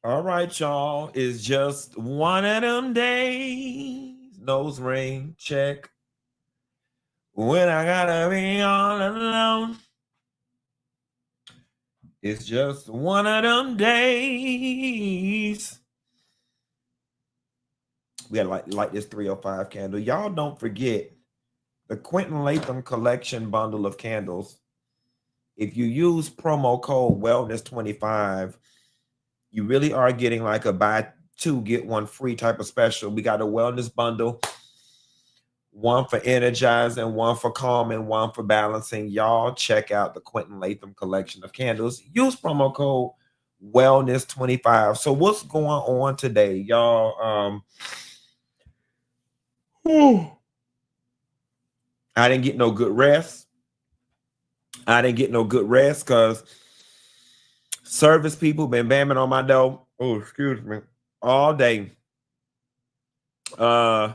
All right, y'all. It's just one of them days. Nose ring check. When I gotta be all alone. It's just one of them days. We gotta light this 305 candle. Y'all don't forget the Quentin Latham collection bundle of candles. If you use promo code wellness25, you really are getting like a buy two get one free type of special. We got a wellness bundle, one for energizing, one for calming, one for balancing. Y'all check out the Quentin Latham collection of candles. Use promo code wellness25. So what's going on today, y'all? I didn't get no good rest. Because service people been bamming on my door. Oh, excuse me. All day. Starting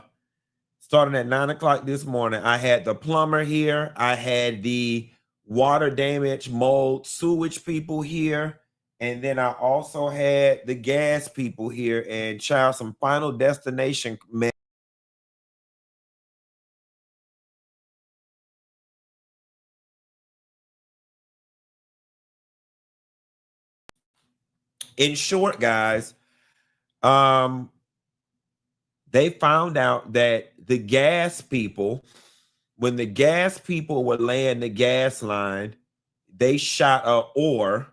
at 9 o'clock this morning, I had the plumber here. I had the water damage, mold, sewage people here. And then I also had the gas people here and child some final destination. In short, guys, they found out that the gas people, when the gas people were laying the gas line, they shot a ore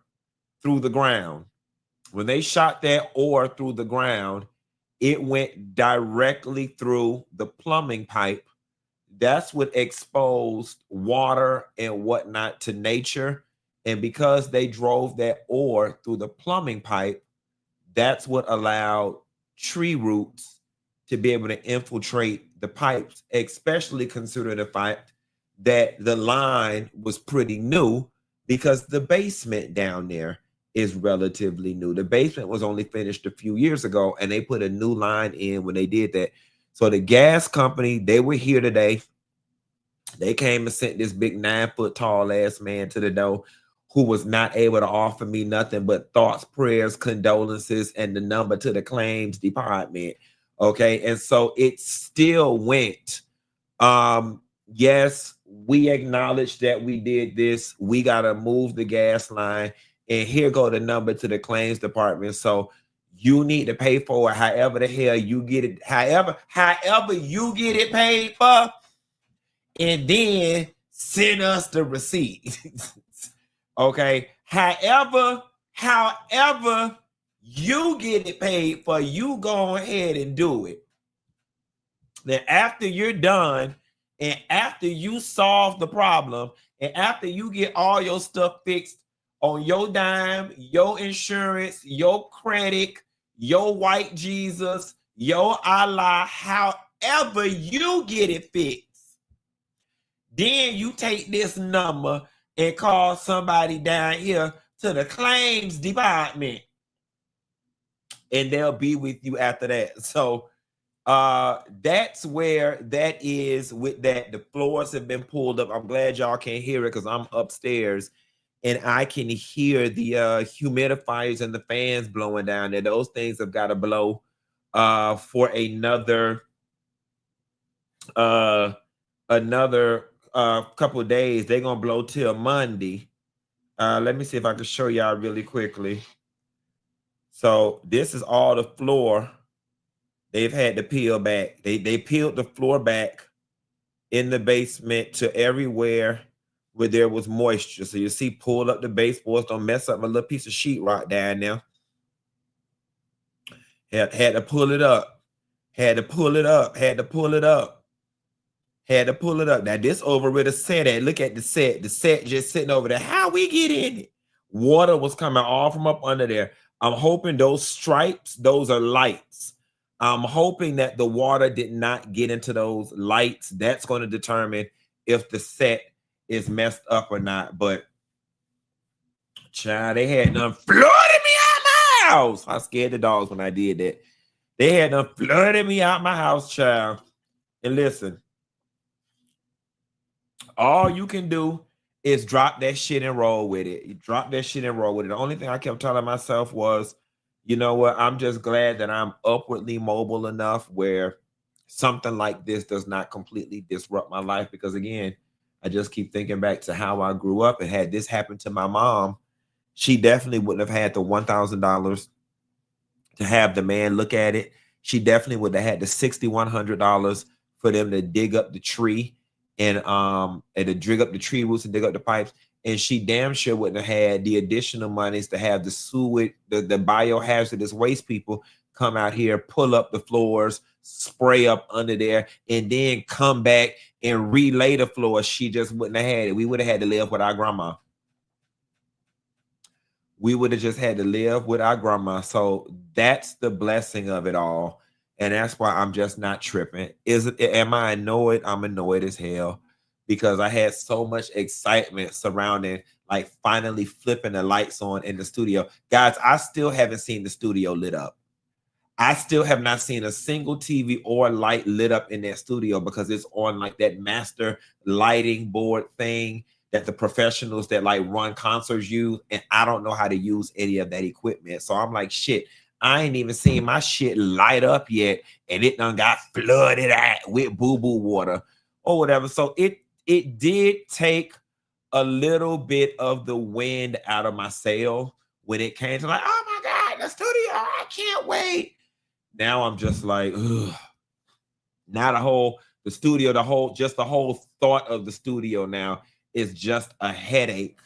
through the ground. When they shot that ore through the ground, it went directly through the plumbing pipe. That's what exposed water and whatnot to nature. And because they drove that ore through the plumbing pipe, that's what allowed tree roots to be able to infiltrate the pipes, especially considering the fact that the line was pretty new because the basement down there is relatively new. The basement was only finished a few years ago, and they put a new line in when they did that. So the gas company, they were here today. They came and sent this big 9-foot tall ass man to the door who was not able to offer me nothing but thoughts, prayers, condolences, and the number to the claims department. Okay. And so it still went. Yes, we acknowledge that we did this. We gotta move the gas line. And here go the number to the claims department. So you need to pay for it however the hell you get it, however you get it paid for, and then send us the receipt. Okay. However you get it paid for, you go ahead and do it. Then after you're done, and after you solve the problem, and after you get all your stuff fixed on your dime, your insurance, your credit, your white Jesus, your Allah, however you get it fixed, then you take this number and call somebody down here to the claims department, and they'll be with you after that. So that's where that is with that. The floors have been pulled up. I'm glad y'all can't hear it because I'm upstairs and I can hear the humidifiers and the fans blowing down there. Those things have got to blow for another couple of days. They're gonna blow till Monday. Let me see if I can show y'all really quickly. So this is all the floor they've had to peel back. They peeled the floor back in the basement to everywhere where there was moisture. So you see, pull up the baseboards, don't mess up my little piece of sheetrock down there. Had to pull it up. Had to pull it up. Had to pull it up. Had to pull it up. Now this over where the set at. Look at the set. The set just sitting over there. How we get in it? Water was coming all from up under there. I'm hoping those stripes, those are lights. I'm hoping that the water did not get into those lights. That's going to determine if the set is messed up or not. But child, they had done flooded me out my house. I scared the dogs when I did that. They had done flooded me out my house, child. And listen, all you can do is drop that shit and roll with it. You drop that shit and roll with it. The only thing I kept telling myself was, you know what? I'm just glad that I'm upwardly mobile enough where something like this does not completely disrupt my life. Because again, I just keep thinking back to how I grew up, and had this happened to my mom, she definitely wouldn't have had the $1,000 to have the man look at it. She definitely would have had the $6,100 for them to dig up the tree and to dig up the tree roots and dig up the pipes. And she damn sure wouldn't have had the additional monies to have the sewage, the biohazardous waste people come out here, pull up the floors, spray up under there, and then come back and relay the floors. She just wouldn't have had it. We would have had to live with our grandma. We would have just had to live with our grandma. So that's the blessing of it all. And that's why I'm just not tripping. Am I annoyed? I'm annoyed as hell because I had so much excitement surrounding like finally flipping the lights on in the studio. Guys, I still haven't seen the studio lit up. I still have not seen a single TV or light lit up in that studio because it's on like that master lighting board thing that the professionals that like run concerts use. And I don't know how to use any of that equipment. So I'm like, shit, I ain't even seen my shit light up yet. And it done got flooded out with boo-boo water or whatever. So it did take a little bit of the wind out of my sail when it came to like, oh my God, the studio, I can't wait. Now I'm just like, ugh. Now the studio, the whole thought of the studio now is just a headache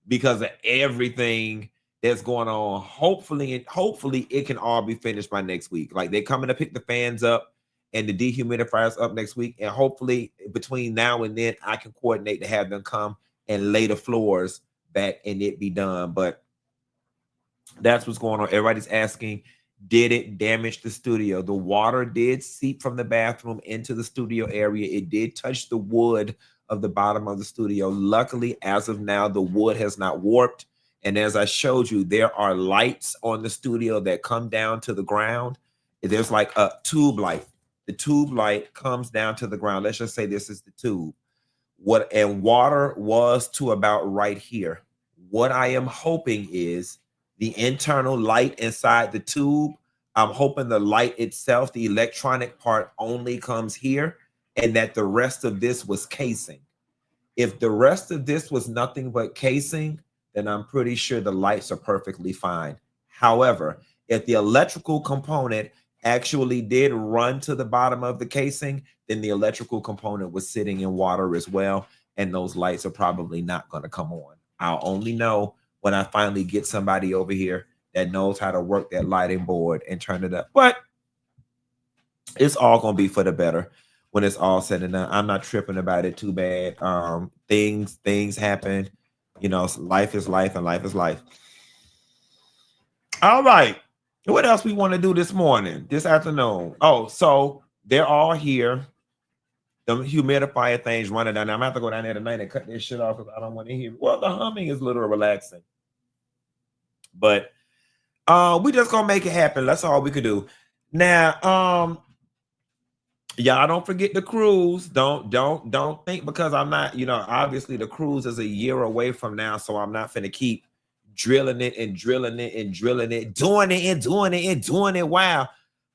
because of everything that's going on. Hopefully it can all be finished by next week. Like they're coming to pick the fans up and the dehumidifiers up next week. And hopefully between now and then I can coordinate to have them come and lay the floors back and it be done. But that's what's going on. Everybody's asking, did it damage the studio? The water did seep from the bathroom into the studio area. It did touch the wood of the bottom of the studio. Luckily, as of now, the wood has not warped. And as I showed you, there are lights on the studio that come down to the ground. There's like a tube light. The tube light comes down to the ground. Let's just say this is the tube. And water was to about right here. What I am hoping is the internal light inside the tube. I'm hoping the light itself, the electronic part, only comes here and that the rest of this was casing. If the rest of this was nothing but casing, then I'm pretty sure the lights are perfectly fine. However, if the electrical component actually did run to the bottom of the casing, then the electrical component was sitting in water as well, and those lights are probably not going to come on. I'll only know when I finally get somebody over here that knows how to work that lighting board and turn it up. But it's all going to be for the better when it's all said and done. I'm not tripping about it too bad. Things happen. You know, life is life and life is life. All right. What else we want to do this morning, this afternoon? Oh, so they're all here. The humidifier things running down. I'm gonna have to go down there tonight and cut this shit off because I don't want to hear. Well, the humming is a little relaxing, but we just gonna make it happen. That's all we could do. Now, y'all don't forget the cruise. Don't think because I'm not. You know, obviously the cruise is a year away from now, so I'm not finna keep drilling it and drilling it and drilling it, doing it and doing it and doing it. Wow.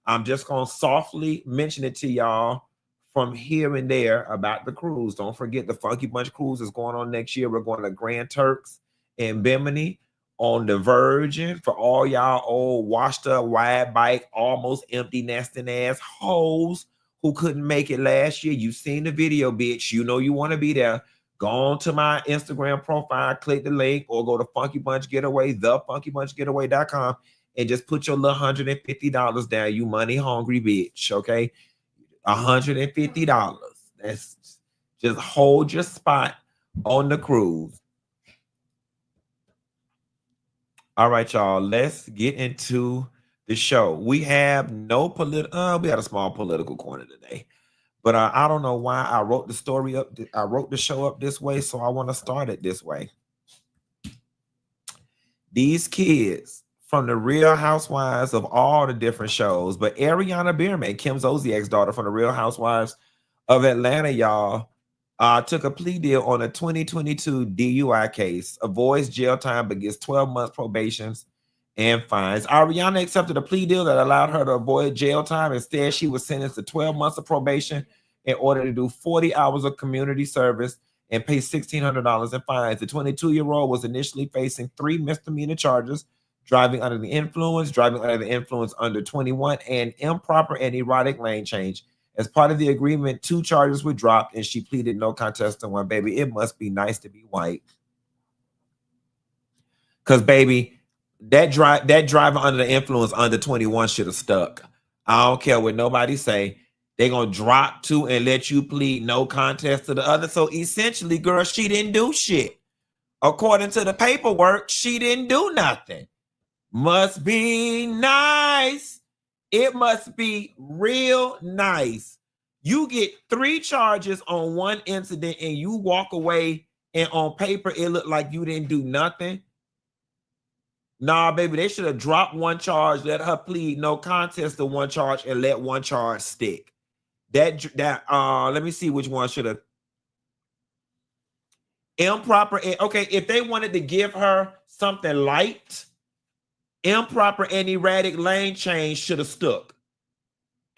I'm just gonna softly mention it to y'all from here and there about the cruise. Don't forget the Funky Bunch cruise is going on next year. We're going to Grand Turks and Bimini on the Virgin for all y'all old washed up wide bike, almost empty nesting ass hoes who couldn't make it last year. You've seen the video, bitch. You know you want to be there. Go on to my Instagram profile, click the link, or go to Funky Bunch Getaway, thefunkybunchgetaway.com, and just put your little $150 down, you money hungry bitch, okay? $150. That's just hold your spot on the cruise. All right, y'all. Let's get into the show. We have no political. We had a small political corner today, but I don't know why I wrote the story up. I wrote the show up this way, so I want to start it this way. These kids from the Real Housewives of all the different shows, but Ariana Beerman, Kim Zolciak's daughter from the Real Housewives of Atlanta, y'all, took a plea deal on a 2022 DUI case, avoids jail time but gets 12 months probation and fines. Ariana accepted a plea deal that allowed her to avoid jail time. Instead, she was sentenced to 12 months of probation in order to do 40 hours of community service and pay $1,600 in fines. The 22-year-old was initially facing 3 misdemeanor charges: driving under the influence, driving under the influence under 21, and improper and erotic lane change. As part of the agreement, 2 charges were dropped, and she pleaded no contest to one. Baby, it must be nice to be white. Because, baby, that driver under the influence under 21 should have stuck. I don't care what nobody say. They're going to drop 2 and let you plead no contest to the other. So, essentially, girl, she didn't do shit. According to the paperwork, she didn't do nothing. Must be nice. It must be real nice. You get 3 charges on 1 incident and you walk away, and on paper it looked like you didn't do nothing. Nah, baby, they should have dropped 1 charge, let her plead no contest to 1 charge, and let 1 charge stick. Let me see which one should have. Improper. Okay, if they wanted to give her something light, improper and erratic lane change should have stuck.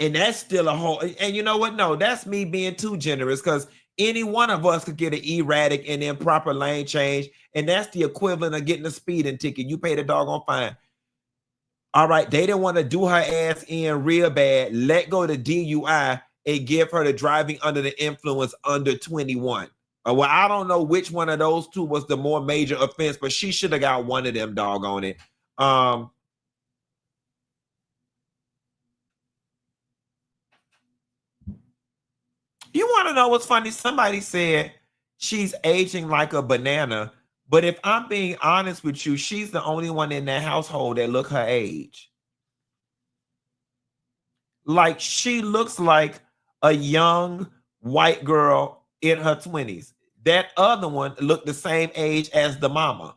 And that's still a whole. And you know what? No, that's me being too generous, because any one of us could get an erratic and improper lane change. And that's the equivalent of getting a speeding ticket. You pay the doggone fine. All right. They didn't want to do her ass in real bad. Let go the DUI and give her the driving under the influence under 21. Well, I don't know which one of those 2 was the more major offense, but she should have got one of them, doggone it. You want to know what's funny? Somebody said she's aging like a banana, but if I'm being honest with you, she's the only one in that household that look her age. Like, she looks like a young white girl in her 20s. That other one looked the same age as the mama.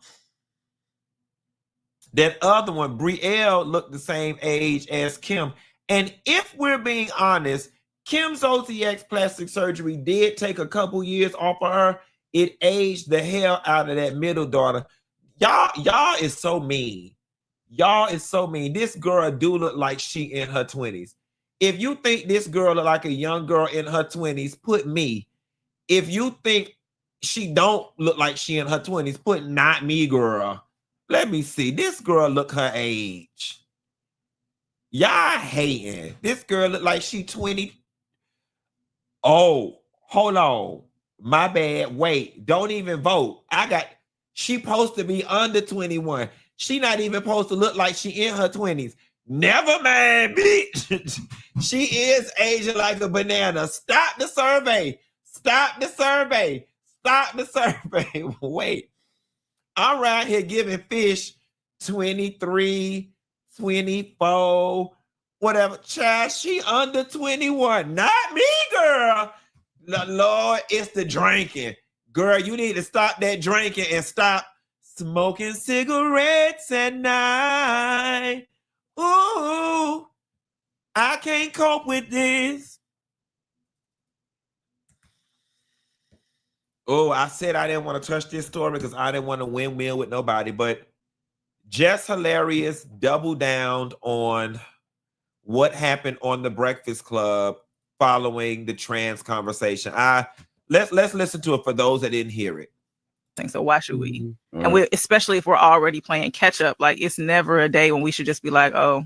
That other one, Brielle, looked the same age as Kim. And if we're being honest, Kim's OTX plastic surgery did take a couple years off of her. It aged the hell out of that middle daughter. Y'all is so mean. Y'all is so mean. This girl do look like she in her 20s. If you think this girl look like a young girl in her 20s, put me. If you think she don't look like she in her 20s, put not me, girl. Let me see. This girl look her age. Y'all hating. This girl look like she 20. Oh, hold on. My bad. Wait, don't even vote. She supposed to be under 21. She not even supposed to look like she in her 20s. Never mind, bitch. She is aging like a banana. Stop the survey. Stop the survey. Stop the survey. Wait. I'm right here giving fish 23, 24, whatever. Child, she under 21. Not me, girl. Lord, it's the drinking. Girl, you need to stop that drinking and stop smoking cigarettes at night. Ooh, I can't cope with this. Oh, I said I didn't want to touch this story because I didn't want to win-win with nobody, but Jess Hilarious doubled down on what happened on the Breakfast Club following the trans conversation. Let's listen to it for those that didn't hear it. So why should we? And especially if we're already playing catch up, like, it's never a day when we should just be like, oh,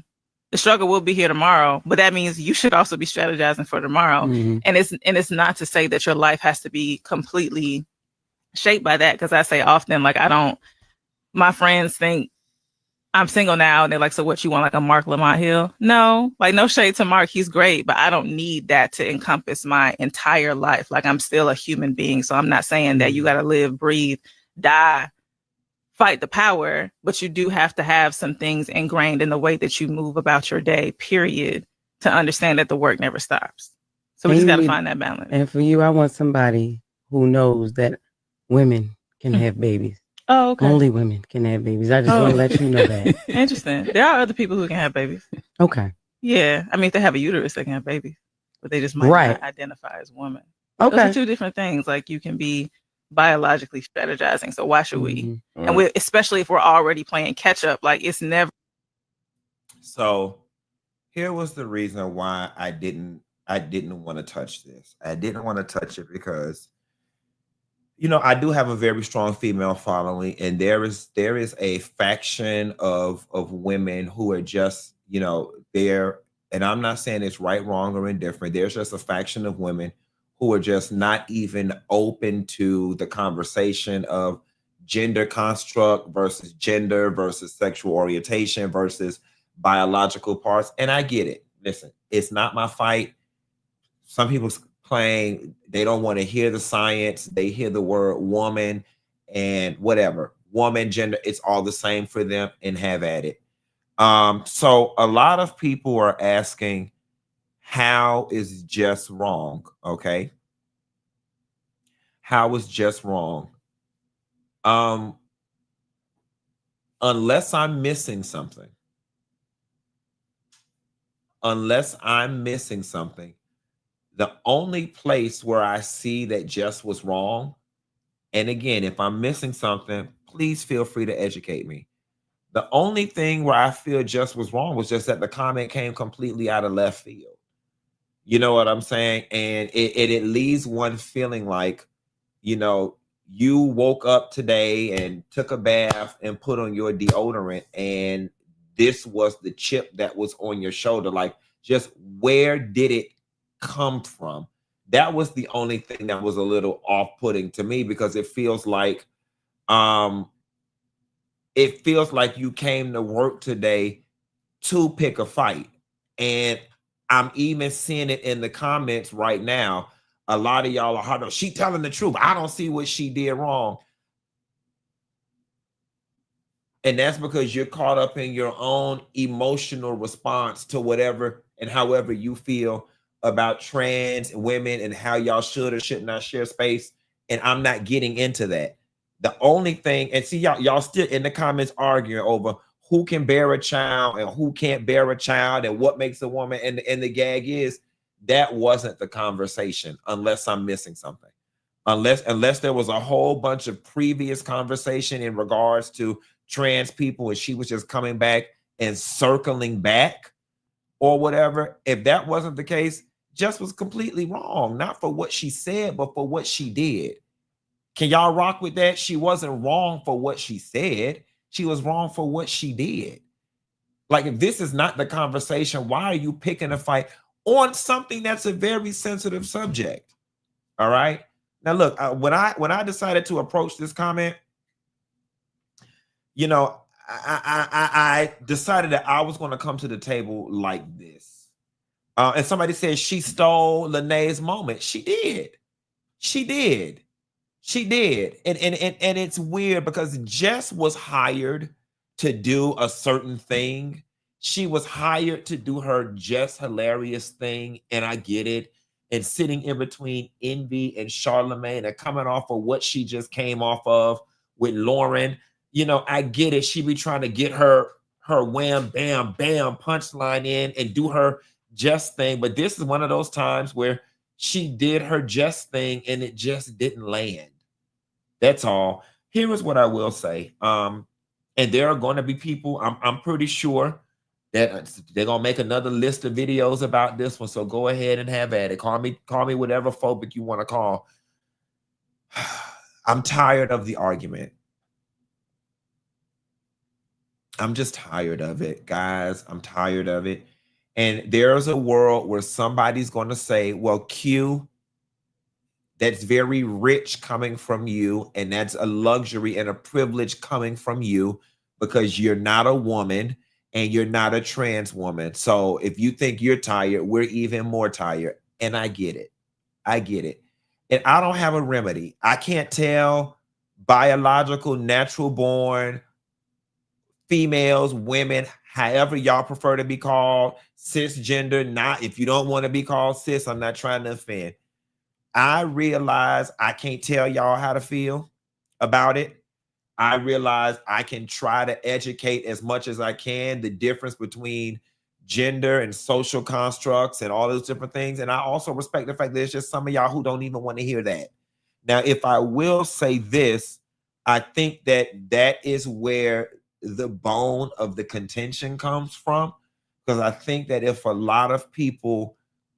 the struggle will be here tomorrow, but that means you should also be strategizing for tomorrow. And it's not to say that your life has to be completely shaped by that, because I say often, like, my friends think I'm single now and they're like, so what, you want like a Mark Lamont Hill? No, like, no shade to Mark, he's great, but I don't need that to encompass my entire life. Like, I'm still a human being, so I'm not saying that you got to live, breathe, die, fight the power, but you do have to have some things ingrained in the way that you move about your day, period, to understand that the work never stops. So we just got to find that balance. And for you, I want somebody who knows that women can have babies. Oh, okay. Only women can have babies. I just want to let you know that. Interesting. There are other people who can have babies. Okay. Yeah. I mean, if they have a uterus, they can have babies, but they just might not identify as women. Okay. Those are 2 different things. Like, you can be biologically strategizing. So why should we? And especially if we're already playing catch up, like, it's never So here was the reason why I didn't want to touch this. I didn't want to touch it because, you know, I do have a very strong female following, and there is a faction of women who are just, you know, there. And I'm not saying it's right, wrong, or indifferent. There's just a faction of women who are just not even open to the conversation of gender construct versus gender versus sexual orientation versus biological parts. And I get it. Listen, it's not my fight. Some people claim they don't want to hear the science. They hear the word woman and whatever, woman, gender, it's all the same for them, and have at it. So a lot of people are asking, how is Jess wrong? Okay. How is Jess wrong? Unless I'm missing something, the only place where I see that Jess was wrong, and again, if I'm missing something, please feel free to educate me. The only thing where I feel Jess was wrong was just that the comment came completely out of left field. You know what I'm saying? And it leaves one feeling like, you know, you woke up today and took a bath and put on your deodorant, and this was the chip that was on your shoulder. Like, just where did it come from? That was the only thing that was a little off-putting to me, because it feels like you came to work today to pick a fight. And I'm even seeing it in the comments right now. A lot of y'all are hard. She telling the truth. I don't see what she did wrong. And that's because you're caught up in your own emotional response to whatever and however you feel about trans women and how y'all should or should not share space. And I'm not getting into that. The only thing, and see, y'all still in the comments arguing over who can bear a child and who can't bear a child and what makes a woman. And the gag is, that wasn't the conversation, unless I'm missing something. Unless there was a whole bunch of previous conversation in regards to trans people and she was just coming back and circling back or whatever. If that wasn't the case, Jess was completely wrong, not for what she said, but for what she did. Can y'all rock with that? She wasn't wrong for what she said. She was wrong for what she did. Like, if this is not the conversation, why are you picking a fight on something that's a very sensitive subject? All right. Now, look, when I decided to approach this comment, you know, I decided that I was going to come to the table like this. And somebody said she stole Lene's moment. She did. She did. She did. And it's weird because Jess was hired to do a certain thing. She was hired to do her Jess hilarious thing, and I get it. And sitting in between Envy and Charlemagne and coming off of what she just came off of with Lauren, you know, I get it. She be trying to get her wham, bam, bam punchline in and do her Jess thing. But this is one of those times where she did her Jess thing and it just didn't land. That's all. Here is what I will say. And there are going to be people, I'm pretty sure, that they're gonna make another list of videos about this one. So go ahead and have at it. Call me whatever phobic you want to call. I'm tired of the argument. I'm just tired of it, guys. I'm tired of it. And there's a world where somebody's going to say, well, Q, that's very rich coming from you, and that's a luxury and a privilege coming from you because you're not a woman and you're not a trans woman. So if you think you're tired, we're even more tired. And I get it. I get it. And I don't have a remedy. I can't tell biological, natural born females, women, however y'all prefer to be called, cisgender, not. If you don't want to be called cis, I'm not trying to offend. I realize I can't tell y'all how to feel about it. I realize I can try to educate as much as I can the difference between gender and social constructs and all those different things. And I also respect the fact that there's just some of y'all who don't even want to hear that. Now, if I will say this, I think that is where the bone of the contention comes from, because I think that if a lot of people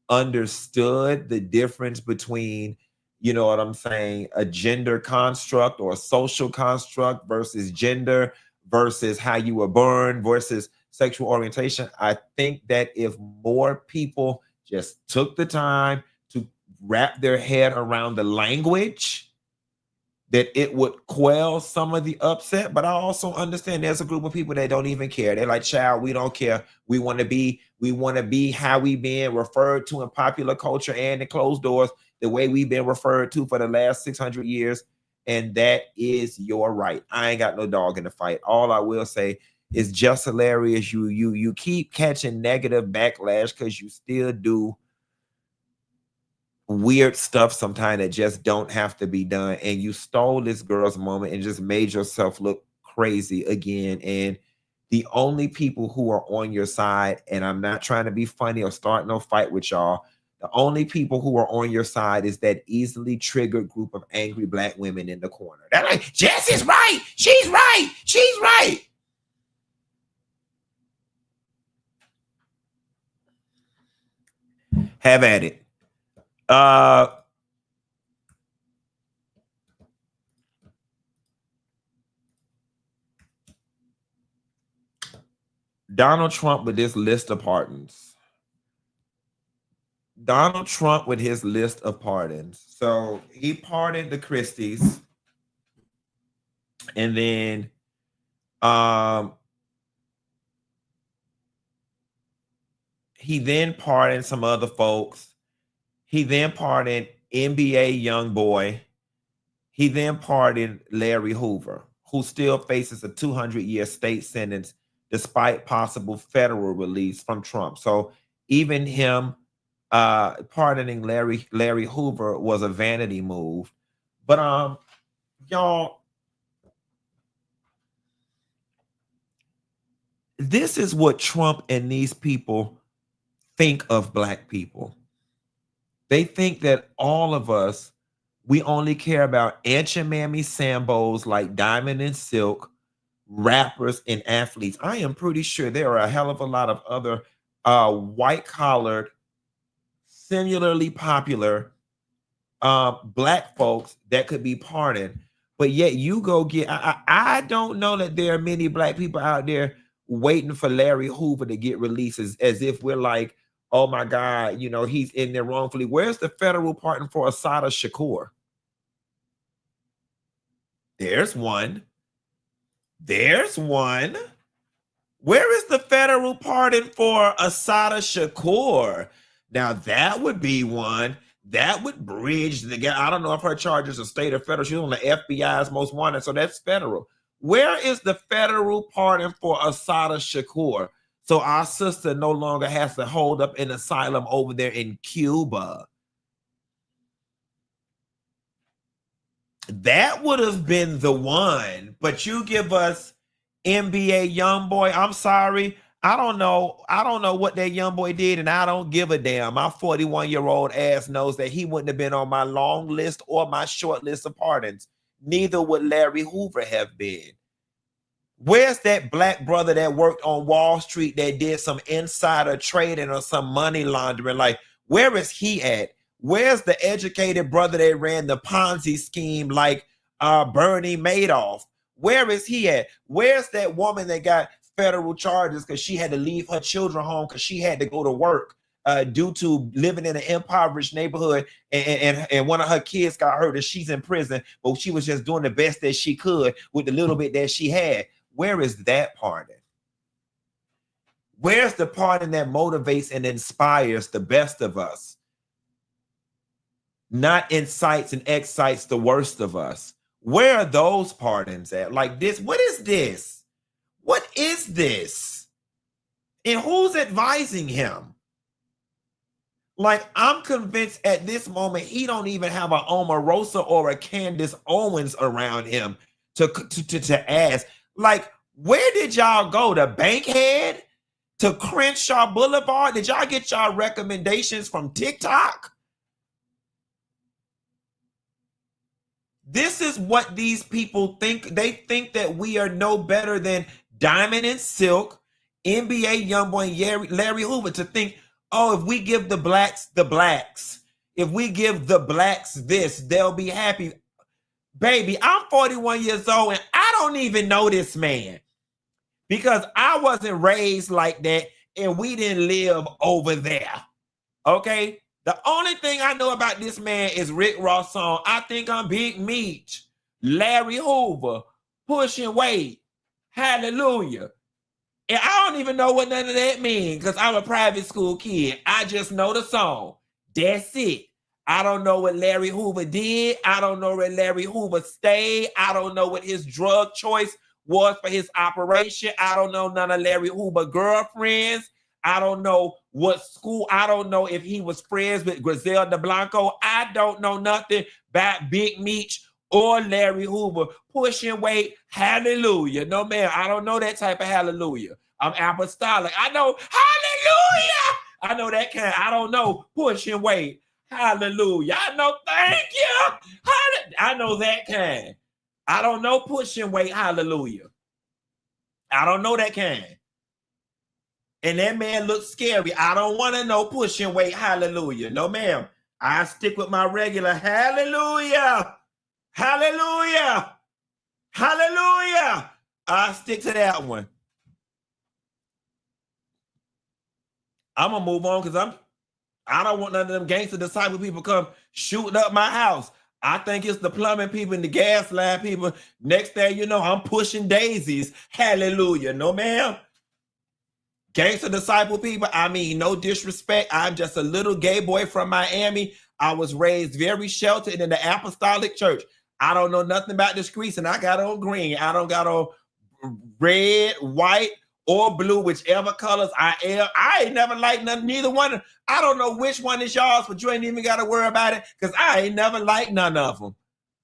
understood the difference between, you know what I'm saying, a gender construct or a social construct versus gender versus how you were born versus sexual orientation, I think that if more people just took the time to wrap their head around the language, that it would quell some of the upset. But I also understand there's a group of people that don't even care. They're like, child, we don't care. We want to be how we been referred to in popular culture and in closed doors, the way we've been referred to for the last 600 years. And that is your right. I ain't got no dog in the fight. All I will say is just hilarious. You keep catching negative backlash because you still do weird stuff sometimes that just don't have to be done, and you stole this girl's moment and just made yourself look crazy again. And the only people who are on your side, and I'm not trying to be funny or start no fight with y'all, the only people who are on your side is that easily triggered group of angry Black women in the corner. They're like, Jess is right, she's right, she's right. Have at it. Donald Trump with this list of pardons. Donald Trump with his list of pardons. So he pardoned the Christies, and then he then pardoned some other folks. He then pardoned NBA YoungBoy. He then pardoned Larry Hoover, who still faces a 200-year state sentence despite possible federal release from Trump. So even him pardoning Larry Hoover was a vanity move. But y'all, this is what Trump and these people think of Black people. They think that all of us, we only care about Aunt Mammy Sambos like Diamond and Silk, rappers and athletes. I am pretty sure there are a hell of a lot of other white-collared, similarly popular Black folks that could be pardoned. But yet you go get, I don't know that there are many Black people out there waiting for Larry Hoover to get released as if we're like, oh my God, you know, he's in there wrongfully. Where's the federal pardon for Assata Shakur? There's one. There's one. Where is the federal pardon for Assata Shakur? Now that would be one that would bridge the gap. I don't know if her charges are state or federal. She's on the FBI's most wanted, so that's federal. Where is the federal pardon for Assata Shakur? So our sister no longer has to hold up an asylum over there in Cuba. That would have been the one, but you give us NBA YoungBoy. I'm sorry. I don't know what that YoungBoy did, and I don't give a damn. My 41-year-old ass knows that he wouldn't have been on my long list or my short list of pardons. Neither would Larry Hoover have been. Where's that Black brother that worked on Wall Street that did some insider trading or some money laundering? Like, where is he at? Where's the educated brother that ran the Ponzi scheme like Bernie Madoff? Where is he at? Where's that woman that got federal charges because she had to leave her children home because she had to go to work due to living in an impoverished neighborhood, and one of her kids got hurt and she's in prison, but she was just doing the best that she could with the little bit that she had? Where is that pardon? Where's the pardon that motivates and inspires the best of us, not incites and excites the worst of us? Where are those pardons at? Like this, what is this? What is this? And who's advising him? Like, I'm convinced at this moment he don't even have a Omarosa or a Candace Owens around him to ask. Like, where did y'all go? To Bankhead? To Crenshaw Boulevard? Did y'all get y'all recommendations from TikTok? This is what these people think. They think that we are no better than Diamond and Silk NBA YoungBoy Larry Hoover to think, oh, if we give the blacks, if we give the blacks this, they'll be happy. Baby, I'm 41 years old and I don't even know this man because I wasn't raised like that and we didn't live over there. Okay? The only thing I know about this man is Rick Ross' song, I Think I'm Big Meech, Larry Hoover, Pushing Weight, Hallelujah. And I don't even know what none of that means because I'm a private school kid. I just know the song. That's it. I don't know what Larry Hoover did. I don't know where Larry Hoover stayed. I don't know what his drug choice was for his operation. I don't know none of Larry Hoover girlfriends. I don't know what school. I don't know if he was friends with Griselda Blanco. I don't know nothing about Big Meech or Larry Hoover. Pushing Weight, hallelujah. No, man, I don't know that type of hallelujah. I'm apostolic. I know hallelujah. I know that kind. I don't know Pushing Weight, hallelujah. I know thank you. I know that kind. I don't know Pushing Weight, hallelujah. I don't know that kind. And that man looks scary. I don't want to know Pushing Weight, hallelujah. No, ma'am. I stick with my regular hallelujah. Hallelujah. Hallelujah. I stick to that one. I'm going to move on because I don't want none of them gangster disciple people come shooting up my house. I think it's the plumbing people and the gas line people. Next thing you know, I'm pushing daisies. Hallelujah. No, ma'am. Gangster disciple people, I mean, no disrespect. I'm just a little gay boy from Miami. I was raised very sheltered in the apostolic church. I don't know nothing about the streets, and I got on green. I don't got on red, white, or blue, whichever colors I am. I ain't never liked none, neither one. I don't know which one is yours, but you ain't even got to worry about it because I ain't never liked none of them.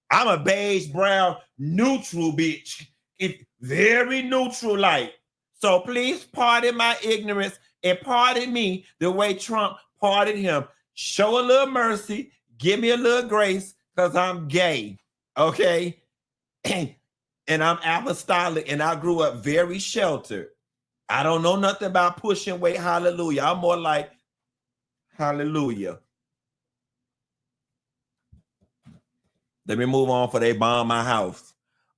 I'm a beige, brown, neutral bitch. It's very neutral light. So please pardon my ignorance and pardon me the way Trump pardoned him. Show a little mercy. Give me a little grace because I'm gay. Okay? And I'm apostolic and I grew up very sheltered. I don't know nothing about pushing weight. Hallelujah. I'm more like hallelujah. Let me move on for they bomb my house.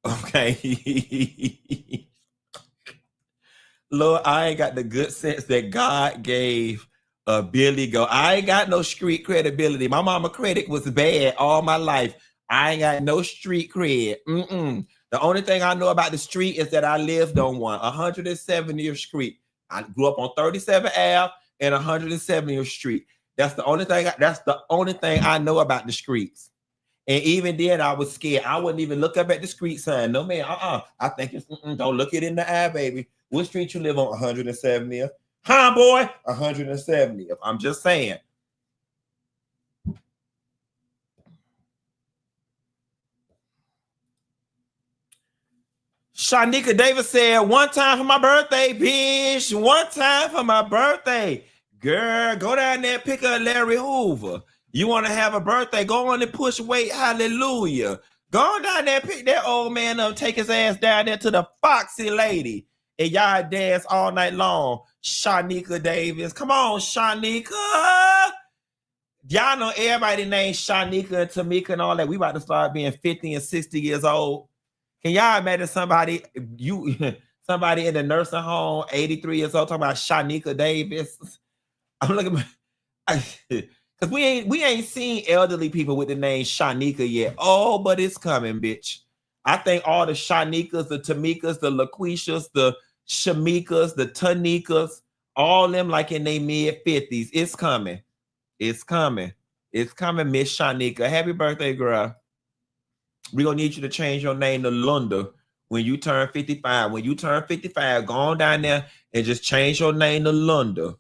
Okay? Lord, I ain't got the good sense that God gave Billy Go. I ain't got no street credibility. My mama credit was bad all my life. I ain't got no street cred. The only thing I know about the street is that I lived on 170th Street. I grew up on 37th Ave and 170th Street. That's the only thing. That's the only thing I know about the streets. And even then, I was scared. I wouldn't even look up at the street sign. No, man. I think it's don't look it in the eye, baby. What street you live on? 170th. Huh, boy? 170th. I'm just saying. Shaikica Davis said, one time for my birthday, bitch. One time for my birthday. Girl, go down there and pick up Larry Hoover. You want to have a birthday? Go on and push weight. Hallelujah. Go on down there and pick that old man up. Take his ass down there to the Foxy Lady. And y'all dance all night long. Shaikica Davis. Come on, Shaikica. Y'all know everybody named Shaikica and Tamika and all that. We about to start being 50 and 60 years old. Can y'all imagine somebody in the nursing home, 83 years old, talking about Shaikica Davis? I'm looking because we ain't seen elderly people with the name Shaikica yet. Oh, but it's coming, bitch. I think all the Shaikikas, the Tamikas, the LaQuishas, the Shamikas, the Tanikas, all them like in their mid-50s. It's coming. It's coming. It's coming, Miss Shaikica. Happy birthday, girl. We're going to need you to change your name to Lunda when you turn 55. When you turn 55, go on down there and just change your name to Lunda.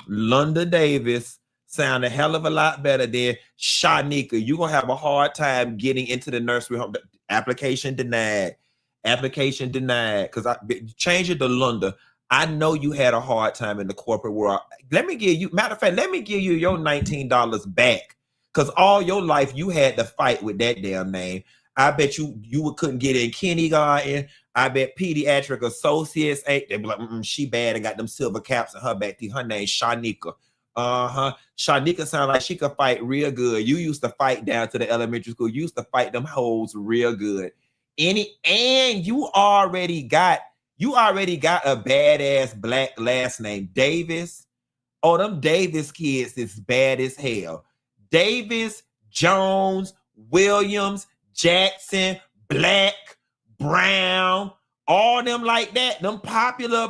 Lunda Davis sound a hell of a lot better than Shaikica. You're going to have a hard time getting into the nursery home. Application denied. Application denied. Because I change it to Lunda. I know you had a hard time in the corporate world. Let me give you your $19 back. Because all your life you had to fight with that damn name. I bet you couldn't get in kindergarten. I bet pediatric associates ain't. They be like, she bad and got them silver caps on her back. Her name's Shaikica. Shaikica sound like she could fight real good. You used to fight down to the elementary school. You used to fight them hoes real good. And you already got a badass black last name, Davis. Oh, them Davis kids is bad as hell. Davis, Jones, Williams, Jackson, Black, Brown, all them like that. Them popular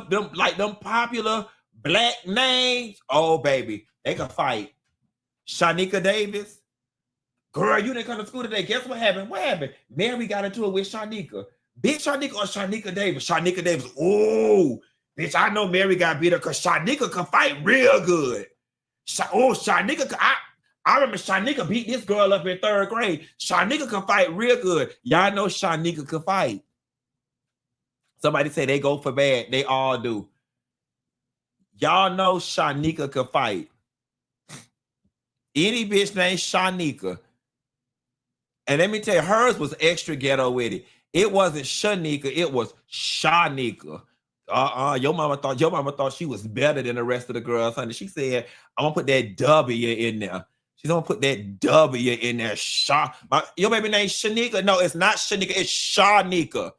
black names. Oh, baby, they can fight. Shaikica Davis. Girl, you didn't come to school today. Guess what happened? What happened? Mary got into it with Shaikica. Big Shaikica or Shaikica Davis? Shaikica Davis. Oh, bitch, I know Mary got beat up because Shaikica can fight real good. Shaikica, I remember Shaikica beat this girl up in 3rd grade. Shaikica can fight real good. Y'all know Shaikica can fight. Somebody say they go for bad. They all do. Y'all know Shaikica can fight. Any bitch named Shaikica. And let me tell you, hers was extra ghetto with it. It wasn't Shaikica, it was Shaikica. Your mama thought she was better than the rest of the girls, honey. She said, I'm gonna put that W in there. She's gonna put that W in there. Your baby name Shaikica? No, it's not Shaikica, it's Shaikica.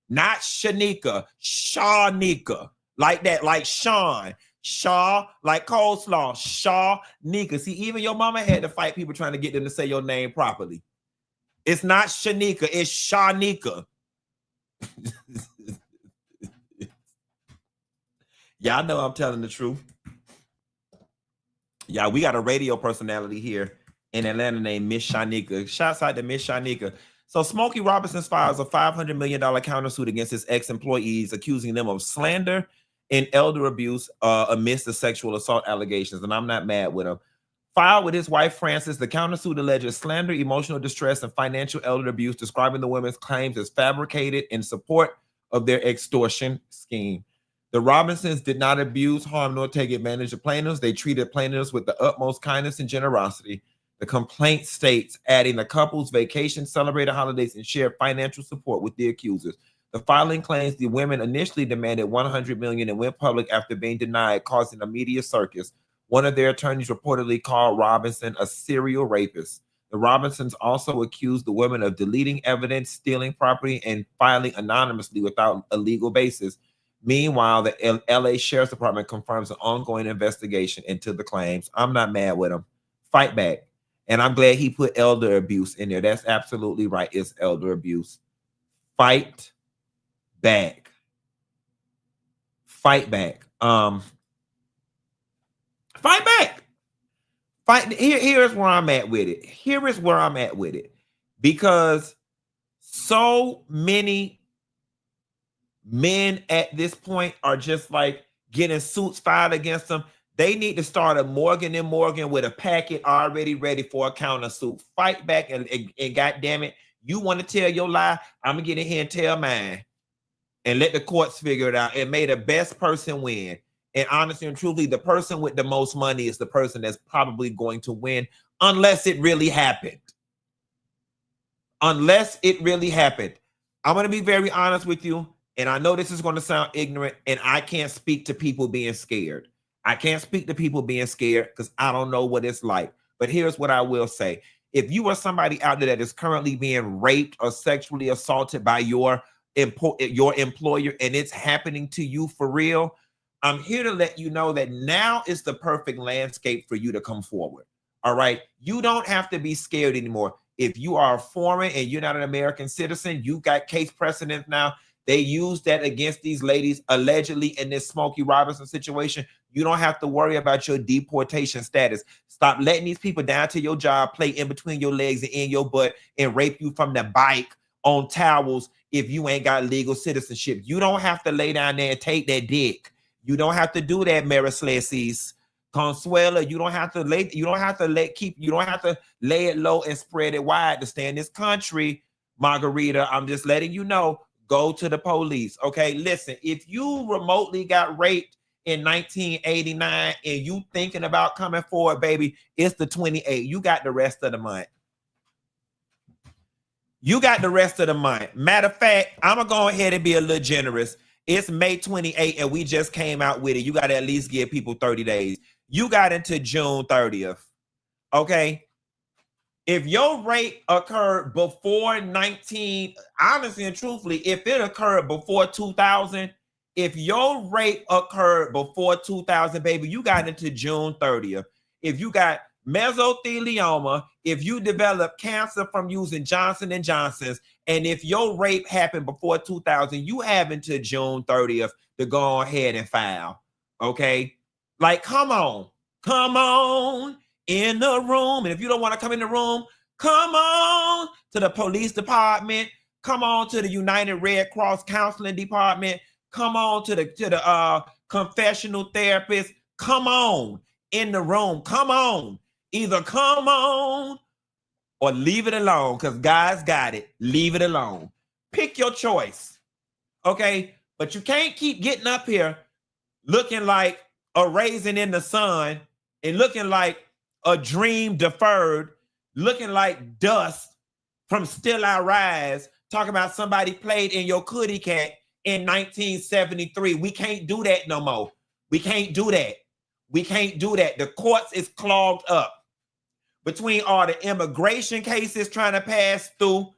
Not Shaikica, Shaikica. Like that, like Sean. Shaw, like coleslaw. Shaikica. See, even your mama had to fight people trying to get them to say your name properly. It's not Shaikica, it's Shaikica. Y'all know I'm telling the truth. Yeah, we got a radio personality here in Atlanta named Miss Shaikica. Shouts out to Miss Shaikica. So Smokeoky Robinson files a $500 million countersuit against his ex-employees, accusing them of slander and elder abuse amidst the sexual assault allegations. And I'm not mad with him. Filed with his wife, Frances, the countersuit alleges slander, emotional distress, and financial elder abuse, describing the women's claims as fabricated in support of their extortion scheme. The Robinsons did not abuse, harm, nor take advantage of plaintiffs. They treated plaintiffs with the utmost kindness and generosity. The complaint states, adding the couple's vacation, celebrated holidays, and shared financial support with the accusers. The filing claims the women initially demanded $100 million and went public after being denied, causing a media circus. One of their attorneys reportedly called Robinson a serial rapist. The Robinsons also accused the women of deleting evidence, stealing property, and filing anonymously without a legal basis. Meanwhile, the LA Sheriff's Department confirms an ongoing investigation into the claims. I'm not mad with him. Fight back. And I'm glad he put elder abuse in there. That's absolutely right. It's elder abuse. Fight back. Fight back. Fight back. Here's where I'm at with it. Here is where I'm at with it. Because so many men at this point are just like getting suits filed against them. They need to start a Morgan & Morgan with a packet already ready for a countersuit. Fight back and goddamn it, you want to tell your lie? I'm gonna get in here and tell mine, and let the courts figure it out. And may the best person win. And honestly and truly, the person with the most money is the person that's probably going to win, unless it really happened. Unless it really happened. I'm gonna be very honest with you. And I know this is going to sound ignorant, and I can't speak to people being scared. I can't speak to people being scared because I don't know what it's like. But here's what I will say. If you are somebody out there that is currently being raped or sexually assaulted by your employer, and it's happening to you for real, I'm here to let you know that now is the perfect landscape for you to come forward. All right? You don't have to be scared anymore. If you are foreign and you're not an American citizen, you got case precedent now. They used that against these ladies allegedly in this Smokey Robinson situation. You don't have to worry about your deportation status. Stop letting these people down to your job, play in between your legs and in your butt, and rape you from the bike on towels if you ain't got legal citizenship. You don't have to lay down there and take that dick. You don't have to do that, Marislessis. Consuela, you don't have to lay it low and spread it wide to stay in this country. Margarita, I'm just letting you know. Go to the police. Okay, listen, if you remotely got raped in 1989 and you thinking about coming forward, baby, it's the 28th. You got the rest of the month. You got the rest of the month. Matter of fact, I'm going to go ahead and be a little generous. It's May 28th, and we just came out with it. You got to at least give people 30 days. You got into June 30th. Okay? If your rape occurred before 19, honestly and truthfully, if it occurred before 2000, if your rape occurred before 2000, baby, you got into June 30th. If you got mesothelioma, if you develop cancer from using Johnson & Johnson's, and if your rape happened before 2000, you have until June 30th to go ahead and file. Okay? Like, come on in the room. And if you don't want to come in the room, come on to the police department. Come on to the United Red Cross counseling department. Come on to the confessional therapist. Come on in the room. Come on. Either come on or leave it alone, because God's got it. Leave it alone. Pick your choice. Okay? But you can't keep getting up here looking like a raisin in the sun and looking like a dream deferred, looking like dust from Still I Rise, talking about somebody played in your kitty cat in 1973. We can't do that no more. We can't do that. We can't do that. The courts is clogged up between all the immigration cases trying to pass through,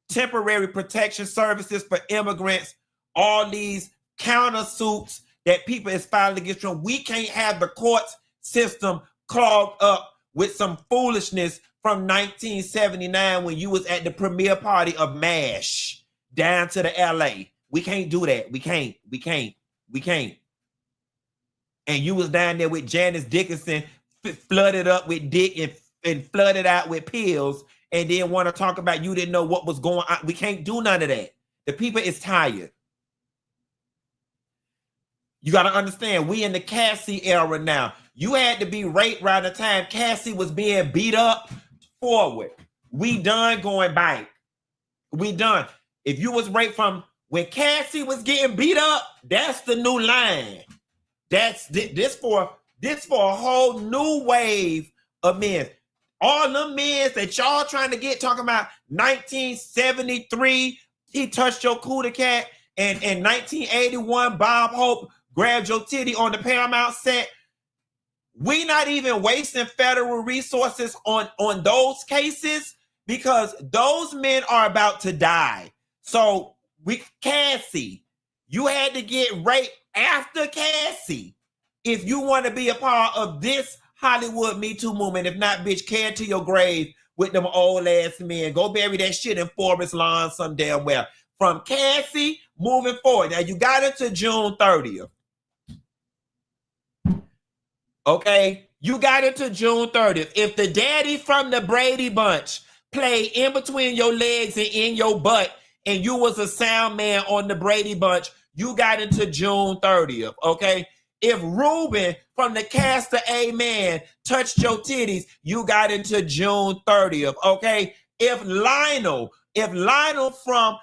temporary protection services for immigrants, all these countersuits that people is filing against them. We can't have the courts system clogged up with some foolishness from 1979 when you was at the premiere party of MASH down to the LA. We can't do that. We can't. And you was down there with Janice Dickinson, flooded up with dick and flooded out with pills, and then want to talk about you didn't know what was going on. We can't do none of that. The people is tired. You got to understand, we in the Cassie era now. You had to be raped around the time Cassie was being beat up forward. We done going back. We done. If you was raped from when Cassie was getting beat up, that's the new line. That's this for a whole new wave of men. All them men that y'all trying to get talking about 1973, he touched your cootie cat, and in 1981, Bob Hope grabbed your titty on the Paramount set. We not even wasting federal resources on those cases because those men are about to die. So Cassie, you had to get raped after Cassie if you want to be a part of this Hollywood Me Too movement. If not, bitch, carry to your grave with them old ass men. Go bury that shit in Forest Lawn some damn well. From Cassie, moving forward. Now, you got into June 30th. Okay? You got into June 30th. If the daddy from the Brady Bunch played in between your legs and in your butt, and you was a sound man on the Brady Bunch, you got into June 30th, okay? If Ruben from the cast of Amen touched your titties, you got into June 30th, okay? If Lionel from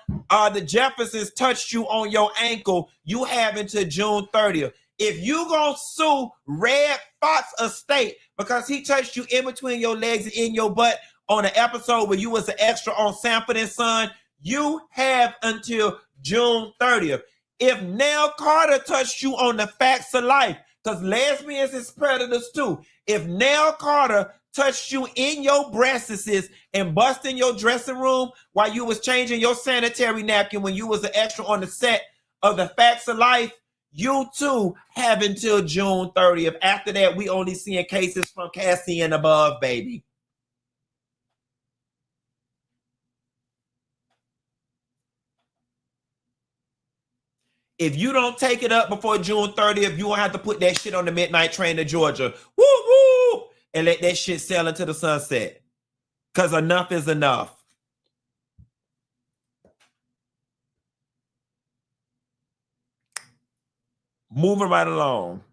the Jeffersons touched you on your ankle, you have into June 30th. If you gonna sue Red Fox Estate because he touched you in between your legs and in your butt on an episode where you was an extra on Sanford and Son, you have until June 30th. If Nell Carter touched you on the Facts of Life, because lesbians is predators too. If Nell Carter touched you in your breastises and busting your dressing room while you was changing your sanitary napkin when you was an extra on the set of the Facts of Life, you too have until June 30th. After that, we only seeing cases from Cassie and above, baby. If you don't take it up before June 30th, you won't have to put that shit on the midnight train to Georgia. Woo, woo! And let that shit sail into the sunset. Because enough is enough. Moving right along.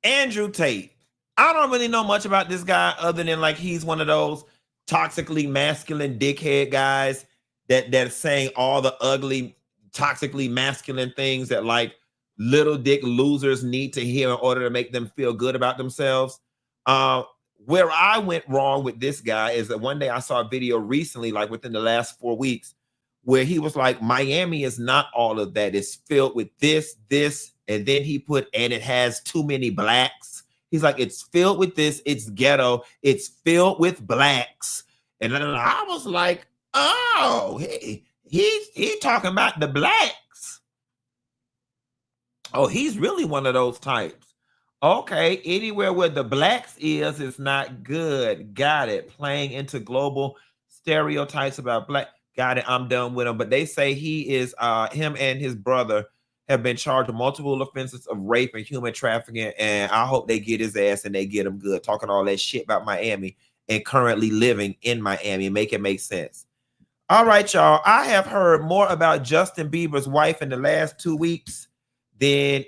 Andrew Tate. I don't really know much about this guy other than like he's one of those toxically masculine dickhead guys that saying all the ugly, toxically masculine things that like little dick losers need to hear in order to make them feel good about themselves. Where I went wrong with this guy is that one day I saw a video recently, like within the last 4 weeks, where he was like, Miami is not all of that. It's filled with this, and then he put, and it has too many blacks. He's like, it's filled with this, it's ghetto, it's filled with blacks. And then I was like, oh, he's talking about the blacks. Oh, he's really one of those types. Okay, anywhere where the blacks is, it's not good. Got it. Playing into global stereotypes about black. Got it. I'm done with him. But they say he is, him and his brother have been charged with multiple offenses of rape and human trafficking. And I hope they get his ass and they get him good. Talking all that shit about Miami and currently living in Miami. Make it make sense. All right, y'all. I have heard more about Justin Bieber's wife in the last 2 weeks than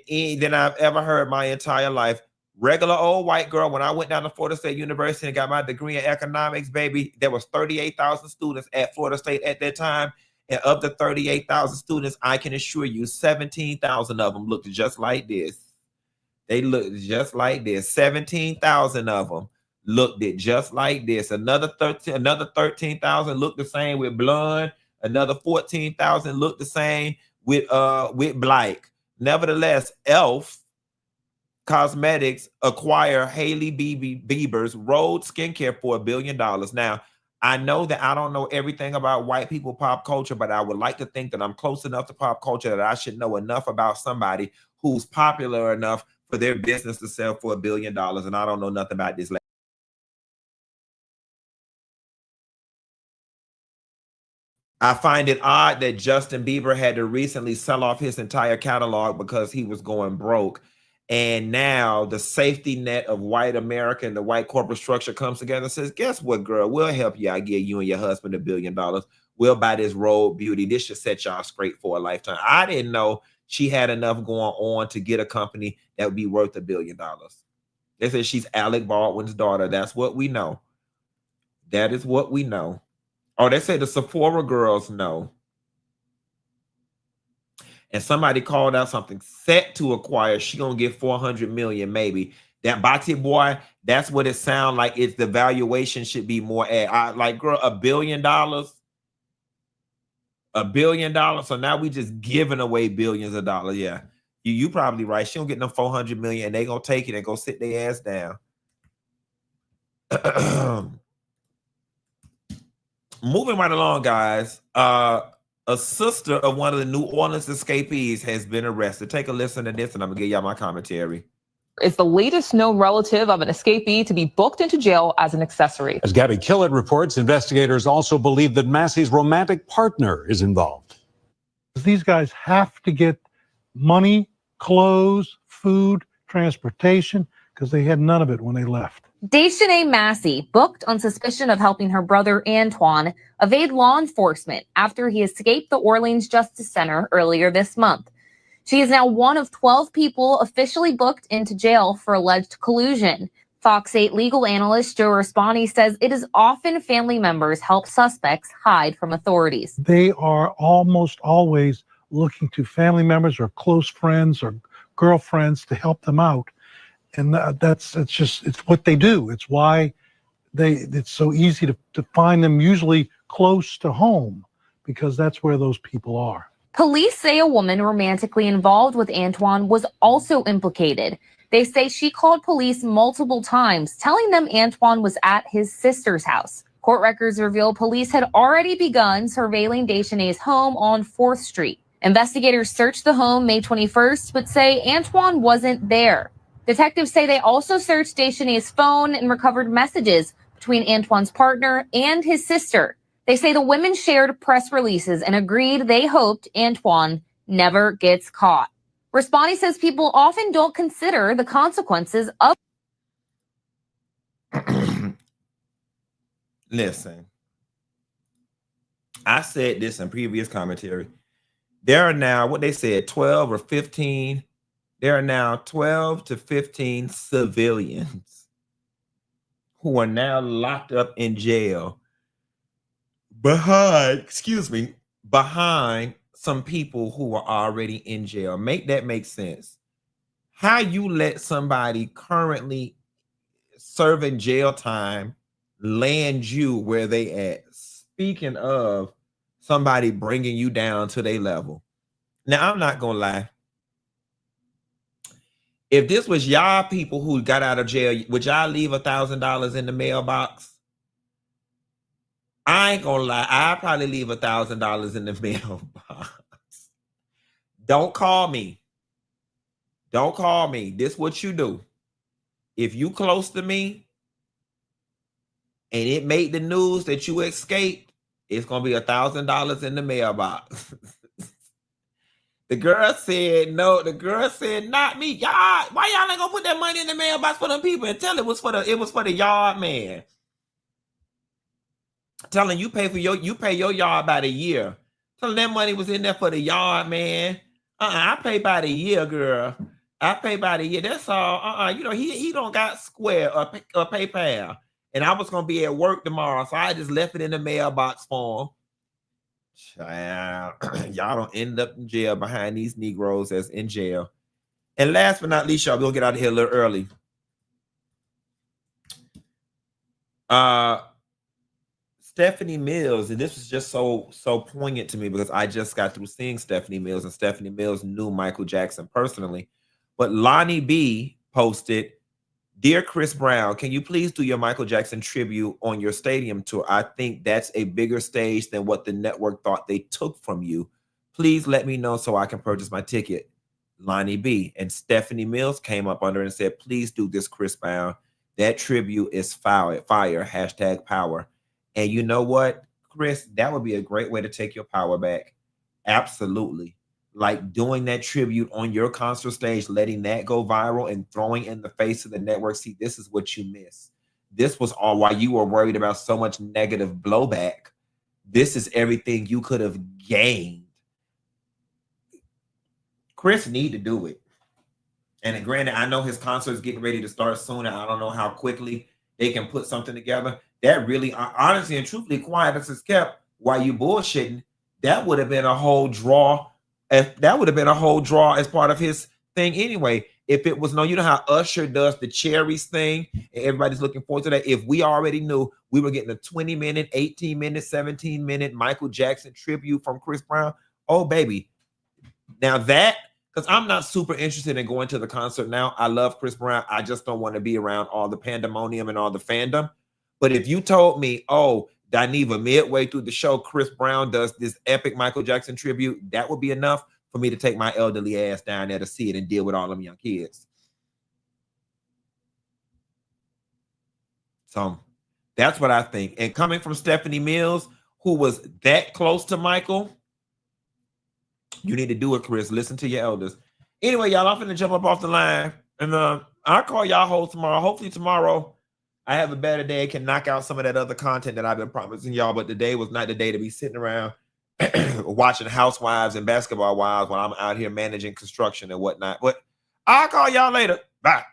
I've ever heard my entire life. Regular old white girl. When I went down to Florida State University and got my degree in economics, baby, there was 38,000 students at Florida State at that time. And of the 38,000 students, I can assure you 17,000 of them looked just like this. They looked just like this. 17,000 of them looked it just like this. Another 13,000 looked the same with blonde. Another 14,000 looked the same with black. Nevertheless, Elf Cosmetics acquire Hailey Bieber's Rhode skincare for $1 billion. Now, I know that I don't know everything about white people pop culture, but I would like to think that I'm close enough to pop culture that I should know enough about somebody who's popular enough for their business to sell for $1 billion. And I don't know nothing about this. I find it odd that Justin Bieber had to recently sell off his entire catalog because he was going broke. And now the safety net of white America and the white corporate structure comes together and says, guess what, girl? We'll help you. I give you and your husband $1 billion. We'll buy this Rhode Beauty. This should set y'all straight for a lifetime. I didn't know she had enough going on to get a company that would be worth $1 billion. They said she's Alec Baldwin's daughter. That's what we know. That is what we know. Oh, they say the Sephora girls know. And somebody called out something set to acquire. She gonna get 400 million, maybe. That Bati boy, that's what it sounds like. It's the valuation should be more at. Like, girl, $1 billion. $1 billion. So now we just giving away billions of dollars. Yeah, you probably right. She don't get them 400 million, and they gonna take it and go sit their ass down. Moving right along, guys. A sister of one of the New Orleans escapees has been arrested. Take a listen to this, and I'm gonna give y'all my commentary. Is the latest known relative of an escapee to be booked into jail as an accessory. As Gabby Killett reports, investigators also believe that Massie's romantic partner is involved. These guys have to get money, clothes, food, transportation, because they had none of it when they left. Antoine Massie, booked on suspicion of helping her brother Antoine evade law enforcement after he escaped the Orleans Justice Center earlier this month. She is now one of 12 people officially booked into jail for alleged collusion. Fox 8 legal analyst Joe Raspani says it is often family members help suspects hide from authorities. They are almost always looking to family members or close friends or girlfriends to help them out. And it's what they do. It's why it's so easy to find them usually close to home, because that's where those people are. Police say a woman romantically involved with Antoine was also implicated. They say she called police multiple times, telling them Antoine was at his sister's house. Court records reveal police had already begun surveilling Deschanet's home on 4th Street. Investigators searched the home May 21st, but say Antoine wasn't there. Detectives say they also searched Deschanet's phone and recovered messages between Antoine's partner and his sister. They say the women shared press releases and agreed they hoped Antoine never gets caught. Raspani says people often don't consider the consequences of. Listen, I said this in previous commentary. There are now, what they said, 12 or 15. There are now 12 to 15 civilians who are now locked up in jail behind some people who are already in jail. Make that make sense. How you let somebody currently serving jail time land you where they at? Speaking of somebody bringing you down to their level. Now, I'm not going to lie. If this was y'all people who got out of jail, would y'all leave $1,000 in the mailbox? I ain't gonna lie. I'd probably leave $1,000 in the mailbox. Don't call me. Don't call me. This what you do. If you close to me and it made the news that you escaped, it's gonna be $1,000 in the mailbox. The girl said no. The girl said not me. Y'all, why y'all ain't gonna put that money in the mailbox for them people and tell it was for the yard man? Telling you pay your yard by the year. Telling that money was in there for the yard man. I pay by the year, girl. I pay by the year. That's all. You know, he don't got Square or PayPal. And I was gonna be at work tomorrow, so I just left it in the mailbox for him. Child, y'all don't end up in jail behind these Negroes that's in jail. And last but not least, y'all, we'll get out of here a little early. Stephanie Mills, and this was just so poignant to me because I just got through seeing Stephanie Mills, and Stephanie Mills knew Michael Jackson personally. But Lonnie B posted, "Dear Chris Brown, can you please do your Michael Jackson tribute on your stadium tour? I think that's a bigger stage than what the network thought they took from you. Please let me know so I can purchase my ticket. Lonnie B." And Stephanie Mills came up under and said, "Please do this, Chris Brown. That tribute is fire, #power. And you know what, Chris? That would be a great way to take your power back. Absolutely. Like doing that tribute on your concert stage, letting that go viral and throwing in the face of the network. See, this is what you miss. This was all why you were worried about so much negative blowback. This is everything you could have gained. Chris need to do it. And granted, I know his concert is getting ready to start soon, and I don't know how quickly they can put something together. That really, honestly and truthfully, quiet as it's kept while you bullshitting, that would have been a whole draw. That would have been a whole draw as part of his thing anyway. If it was you know how Usher does the cherries thing, and everybody's looking forward to that. If we already knew we were getting a 20-minute, 18-minute, 17-minute Michael Jackson tribute from Chris Brown, oh baby. Now that, because I'm not super interested in going to the concert now. I love Chris Brown. I just don't want to be around all the pandemonium and all the fandom. But if you told me, oh, Dineva, midway through the show, Chris Brown does this epic Michael Jackson tribute, that would be enough for me to take my elderly ass down there to see it and deal with all them young kids. So that's what I think. And coming from Stephanie Mills, who was that close to Michael, you need to do it, Chris. Listen to your elders. Anyway, y'all, I'm finna jump up off the line. And I'll call y'all hoes tomorrow. Hopefully tomorrow I have a better day, can knock out some of that other content that I've been promising y'all, but today was not the day to be sitting around watching Housewives and Basketball Wives while I'm out here managing construction and whatnot. But I'll call y'all later. Bye.